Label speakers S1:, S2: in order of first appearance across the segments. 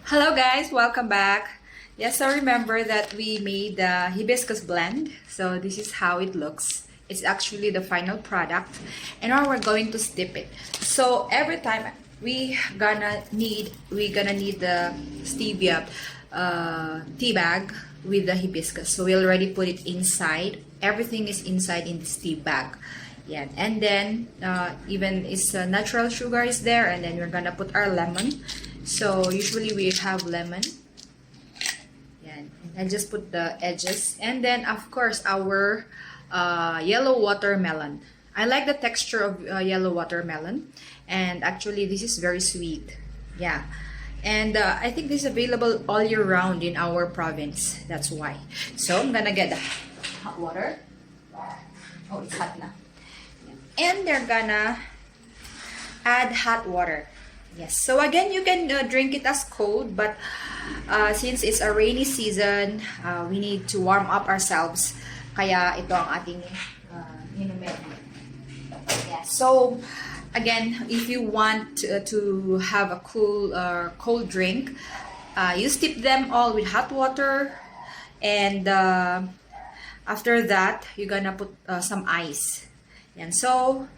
S1: Hello guys, welcome back. Yes, so remember that we made the hibiscus blend. So this is how it looks. It's actually the final product. And now we're going to steep it. So every time we're gonna need the stevia tea bag with the hibiscus. So we already put it inside. Everything is inside in this tea bag. Yeah, and then even its natural sugar is there, and then we're gonna put our lemon. So usually we have lemon. Yan. And just put the edges. And then of course our yellow watermelon. I like the texture of yellow watermelon. And actually this is very sweet. Yeah. And I think this is available all year round in our province. That's why. So I'm gonna get the hot water. Oh, it's hot now. And they're gonna add hot water. Yes. So again, you can drink it as cold, but since it's a rainy season, we need to warm up ourselves. Kaya ito ang ating inumin. Yeah. So again, if you want to have a cold drink, you steep them all with hot water, and after that, you're gonna put some ice. And so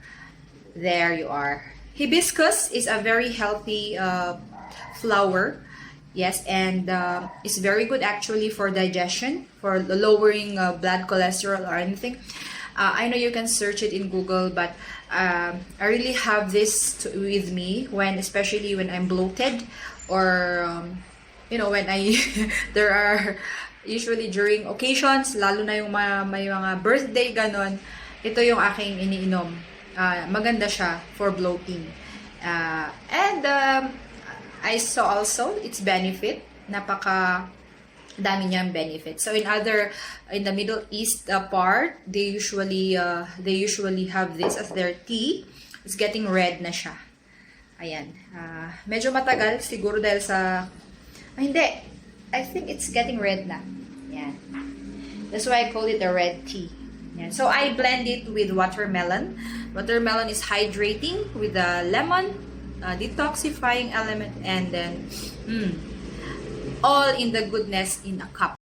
S1: there you are. Hibiscus is a very healthy flower. Yes, and it's very good actually for digestion, for lowering blood cholesterol or anything. I know you can search it in Google, but I really have this with me especially when I'm bloated, or when I there are usually during occasions, lalo na yung may mga birthday ganon. Ito yung aking iniinom. Maganda siya for bloating. And I saw also its benefit. Napaka dami niyang benefit. So in the Middle East part, they usually have this as their tea. It's getting red na siya. Ayan. Medyo matagal siguro dahil sa hindi. I think it's getting red na. Yan. That's why I call it a red tea. Yan. So I blend it with watermelon. Watermelon is hydrating with the lemon, detoxifying element, and then all in the goodness in a cup.